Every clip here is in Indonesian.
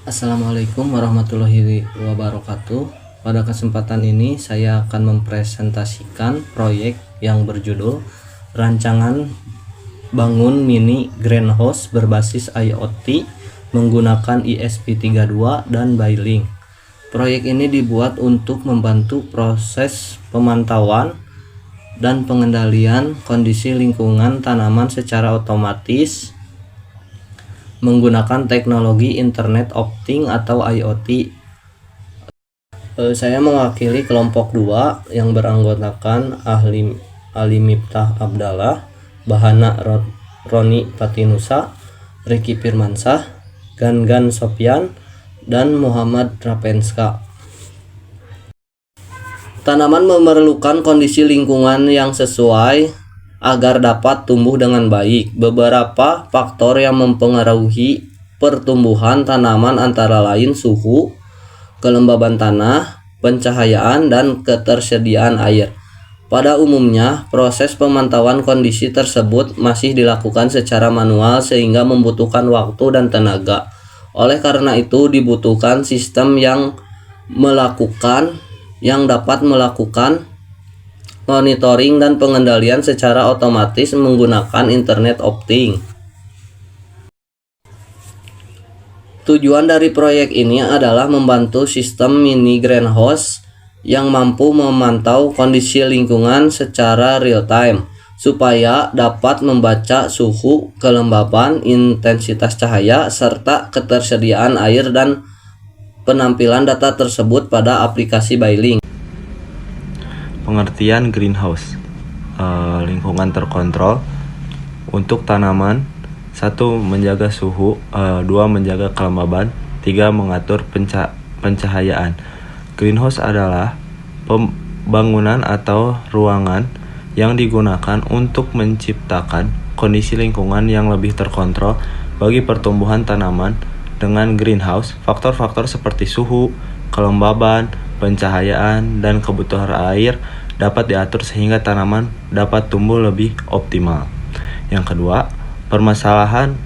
Assalamualaikum warahmatullahi wabarakatuh. Pada kesempatan ini saya akan mempresentasikan proyek yang berjudul Rancangan Bangun Mini Greenhouse berbasis IoT menggunakan ESP32 dan Bailink. Proyek ini dibuat untuk membantu proses pemantauan dan pengendalian kondisi lingkungan tanaman secara otomatis menggunakan teknologi Internet of Things atau IoT. Saya mewakili kelompok 2 yang beranggotakan Ali Miftah Abdallah, Bahana Roni Patinusa, Ricky Firmansyah, Gangan Sopyan, dan Muhammad Rapenska. Tanaman memerlukan kondisi lingkungan yang sesuai agar dapat tumbuh dengan baik. Beberapa faktor yang mempengaruhi pertumbuhan tanaman antara lain suhu, kelembaban tanah, pencahayaan, dan ketersediaan air. Pada umumnya, proses pemantauan kondisi tersebut masih dilakukan secara manual sehingga membutuhkan waktu dan tenaga. Oleh karena itu, dibutuhkan sistem yang dapat melakukan monitoring dan pengendalian secara otomatis menggunakan Internet of Things. Tujuan dari proyek ini adalah membantu sistem mini greenhouse yang mampu memantau kondisi lingkungan secara real time supaya dapat membaca suhu, kelembaban, intensitas cahaya, serta ketersediaan air dan penampilan data tersebut pada aplikasi Bailink. Pengertian greenhouse, lingkungan terkontrol untuk tanaman. 1. Menjaga suhu, 2. Menjaga kelembaban, 3. Mengatur pencahayaan. Greenhouse adalah bangunan atau ruangan yang digunakan untuk menciptakan kondisi lingkungan yang lebih terkontrol bagi pertumbuhan tanaman. Dengan greenhouse, faktor-faktor seperti suhu, kelembaban, pencahayaan, dan kebutuhan air dapat diatur sehingga tanaman dapat tumbuh lebih optimal. Yang kedua, permasalahan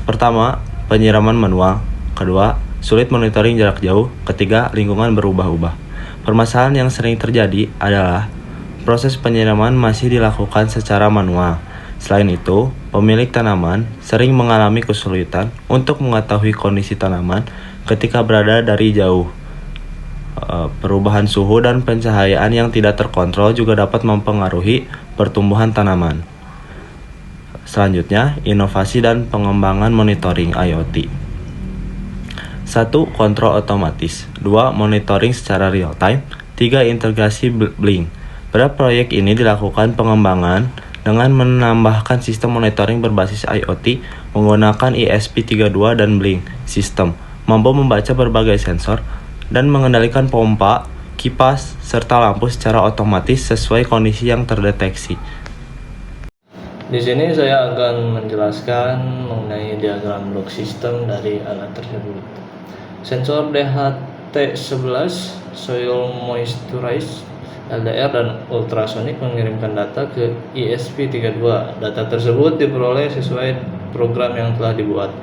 pertama, penyiraman manual. Kedua, sulit monitoring jarak jauh. Ketiga, lingkungan berubah-ubah. Permasalahan yang sering terjadi adalah proses penyiraman masih dilakukan secara manual. Selain itu, pemilik tanaman sering mengalami kesulitan untuk mengetahui kondisi tanaman ketika berada dari jauh. Perubahan suhu dan pencahayaan yang tidak terkontrol juga dapat mempengaruhi pertumbuhan tanaman. Selanjutnya, inovasi dan pengembangan monitoring IoT. 1. Kontrol otomatis. 2. Monitoring secara real time. 3. Integrasi Blink. Pada proyek ini dilakukan pengembangan dengan menambahkan sistem monitoring berbasis IoT menggunakan ESP32 dan Blink sistem, mampu membaca berbagai sensor dan mengendalikan pompa, kipas, serta lampu secara otomatis sesuai kondisi yang terdeteksi. Di sini saya akan menjelaskan mengenai diagram blok sistem dari alat tersebut. Sensor DHT11 Soil Moisturize LDR dan ultrasonik mengirimkan data ke ESP32. Data tersebut diperoleh sesuai program yang telah dibuat.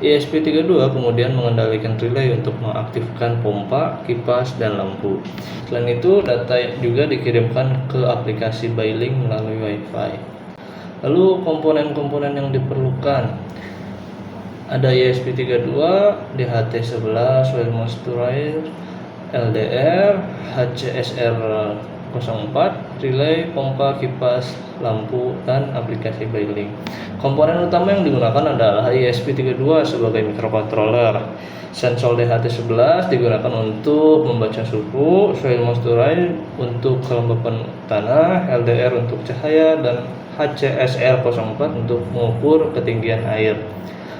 ESP32 kemudian mengendalikan relay untuk mengaktifkan pompa, kipas, dan lampu. Selain itu, data juga dikirimkan ke aplikasi Bailink melalui Wi-Fi. Lalu komponen-komponen yang diperlukan ada ESP32, DHT11, Soil Moisturizer, LDR, HCSR04, relay, pompa, kipas, lampu, dan aplikasi Bailink. Komponen utama yang digunakan adalah ESP32 sebagai microcontroller. Sensor DHT11 digunakan untuk membaca suhu, Soil Moisturizer untuk kelembapan tanah, LDR untuk cahaya, dan HCSR04 untuk mengukur ketinggian air.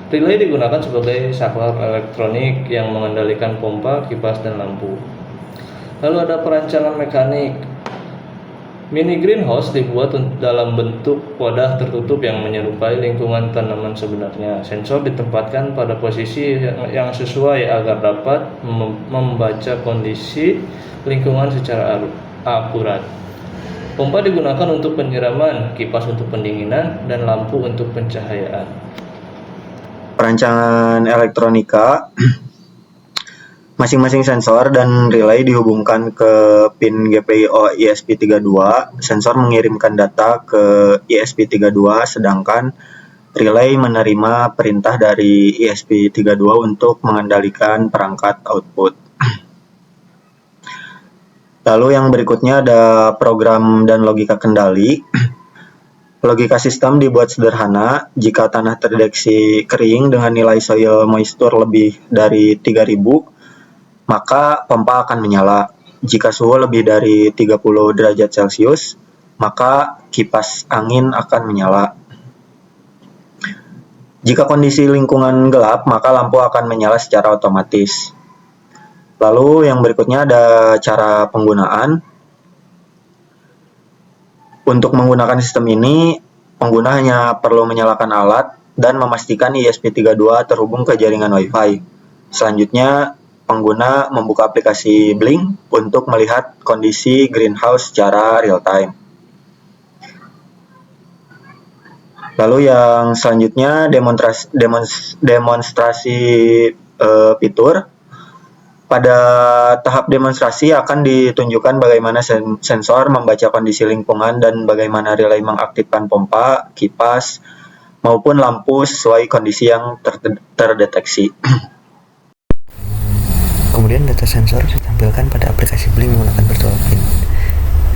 Relay digunakan sebagai saklar elektronik yang mengendalikan pompa, kipas, dan lampu. Lalu ada perancangan mekanik. Mini greenhouse dibuat dalam bentuk wadah tertutup yang menyerupai lingkungan tanaman sebenarnya. Sensor ditempatkan pada posisi yang sesuai agar dapat membaca kondisi lingkungan secara akurat. Pompa digunakan untuk penyiraman, kipas untuk pendinginan, dan lampu untuk pencahayaan. perancangan elektronika, masing-masing sensor dan relay dihubungkan ke pin GPIO ESP32. Sensor mengirimkan data ke ESP32, sedangkan relay menerima perintah dari ESP32 untuk mengendalikan perangkat output. Lalu yang berikutnya ada program dan logika kendali. Logika sistem dibuat sederhana. Jika tanah terdeteksi kering dengan nilai soil moisture lebih dari 3000, maka pompa akan menyala. Jika suhu lebih dari 30 derajat Celcius, maka kipas angin akan menyala. Jika kondisi lingkungan gelap, maka lampu akan menyala secara otomatis. Lalu yang berikutnya ada cara penggunaan. Untuk menggunakan sistem ini, pengguna hanya perlu menyalakan alat dan memastikan ESP32 terhubung ke jaringan Wi-Fi. Selanjutnya, pengguna membuka aplikasi Blink untuk melihat kondisi greenhouse secara real time. Lalu yang selanjutnya demonstrasi fitur. Pada tahap demonstrasi akan ditunjukkan bagaimana sensor membaca kondisi lingkungan dan bagaimana relay mengaktifkan pompa, kipas, maupun lampu sesuai kondisi yang terdeteksi. Kemudian data sensor ditampilkan pada aplikasi Blink menggunakan virtual pin.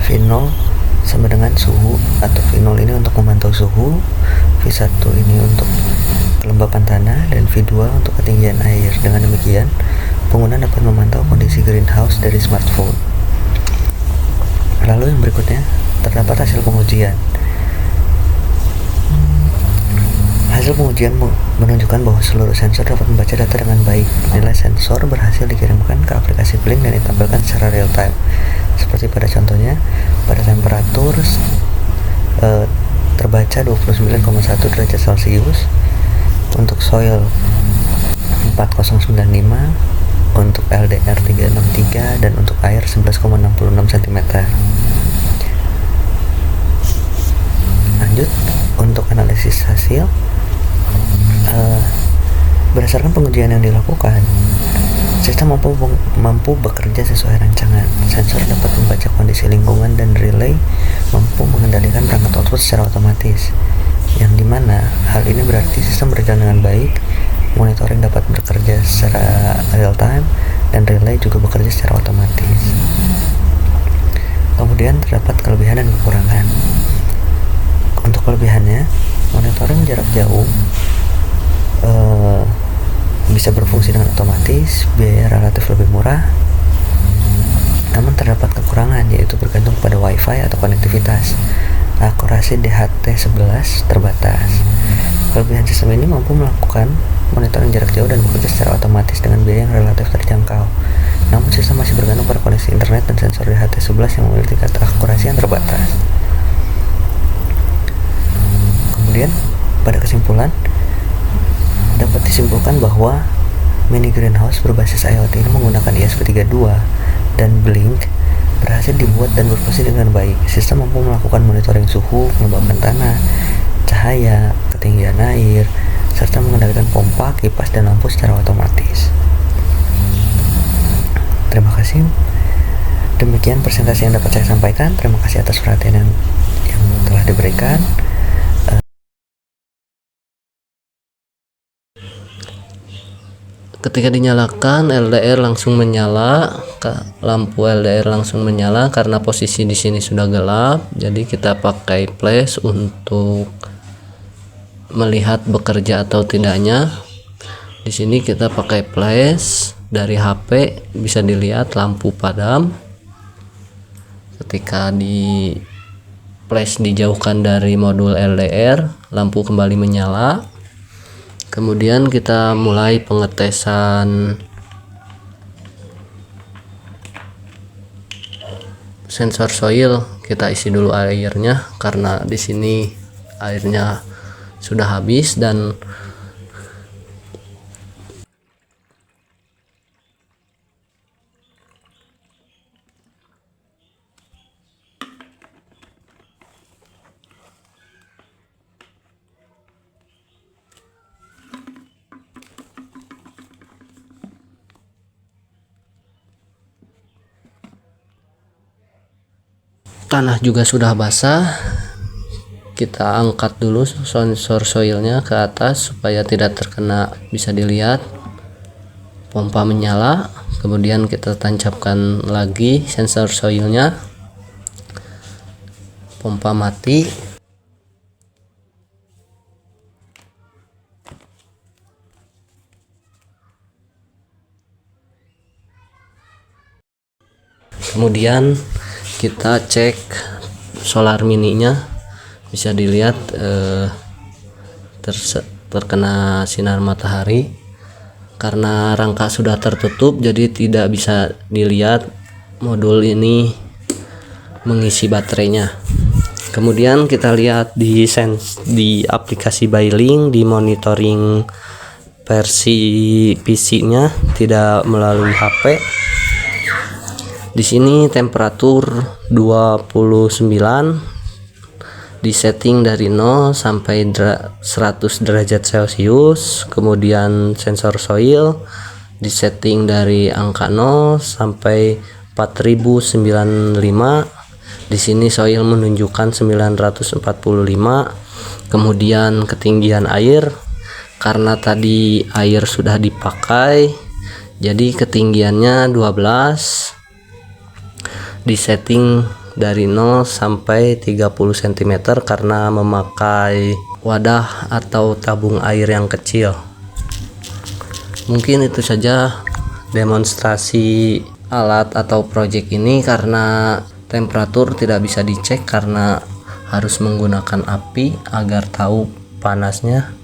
V0 sama dengan suhu, atau V0 ini untuk memantau suhu, V1 ini untuk kelembapan tanah, dan V2 untuk ketinggian air. Dengan demikian, pengguna dapat memantau kondisi greenhouse dari smartphone. Lalu yang berikutnya, terdapat hasil pengujian. Hasil pengujian menunjukkan bahwa seluruh sensor dapat membaca data dengan baik. Nilai sensor berhasil dikirimkan ke aplikasi Blink dan ditampilkan secara real time. Seperti pada contohnya, pada temperatur terbaca 29,1 derajat Celcius, untuk soil 4095, untuk LDR 363, dan untuk air 11,66 cm. Lanjut, untuk analisis hasil. Berdasarkan pengujian yang dilakukan, sistem mampu bekerja sesuai rancangan. Sensor dapat membaca kondisi lingkungan dan relay mampu mengendalikan perangkat output secara otomatis, yang dimana hal ini berarti sistem berjalan dengan baik, monitoring dapat bekerja secara real time, dan relay juga bekerja secara otomatis. Kemudian terdapat kelebihan dan kekurangan. Untuk kelebihannya, monitoring jarak jauh bisa berfungsi dengan otomatis, biaya relatif lebih murah. Namun terdapat kekurangan, yaitu bergantung pada Wi-Fi atau konektivitas. Akurasi DHT11 terbatas. Kelebihan sistem ini mampu melakukan monitoring jarak jauh dan bekerja secara otomatis dengan biaya yang relatif terjangkau. Namun sistem masih bergantung pada koneksi internet dan sensor DHT11 yang memiliki tingkat akurasi yang terbatas. Kemudian, pada kesimpulan, dapat disimpulkan bahwa mini greenhouse berbasis IoT ini menggunakan ESP32 dan Blink berhasil dibuat dan berfungsi dengan baik. Sistem mampu melakukan monitoring suhu, kelembapan tanah, cahaya, ketinggian air, serta mengendalikan pompa, kipas, dan lampu secara otomatis. Terima kasih. Demikian presentasi yang dapat saya sampaikan. Terima kasih atas perhatian yang telah diberikan. Ketika dinyalakan, LDR langsung menyala, lampu LDR langsung menyala karena posisi di sini sudah gelap. Jadi kita pakai flash untuk melihat bekerja atau tidaknya. Di sini kita pakai flash dari HP, bisa dilihat lampu padam. Ketika di flash dijauhkan dari modul LDR, lampu kembali menyala. Kemudian kita mulai pengetesan sensor soil. Kita isi dulu airnya karena di sini airnya sudah habis, dan tanah juga sudah basah, kita angkat dulu sensor soilnya ke atas supaya tidak terkena. Bisa dilihat pompa menyala, kemudian kita tancapkan lagi sensor soilnya, pompa mati. Kemudian kita cek solar mininya, bisa dilihat terkena sinar matahari. Karena rangka sudah tertutup jadi tidak bisa dilihat modul ini mengisi baterainya. Kemudian kita lihat di aplikasi Bailink, di monitoring versi PC-nya, tidak melalui HP. Di sini temperatur 29, di setting dari 0 sampai 100 derajat Celcius. Kemudian sensor soil di setting dari angka 0 sampai 4095. Di sini soil menunjukkan 945. Kemudian ketinggian air, karena tadi air sudah dipakai jadi ketinggiannya 12. Di setting dari 0 sampai 30 cm karena memakai wadah atau tabung air yang kecil. Mungkin itu saja demonstrasi alat atau project ini, karena temperatur tidak bisa dicek karena harus menggunakan api agar tahu panasnya.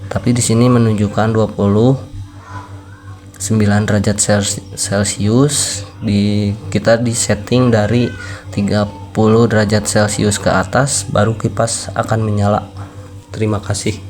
Tapi di sini menunjukkan 29 derajat Celcius. Kita di setting dari 30 derajat Celcius ke atas, baru kipas akan menyala. Terima kasih.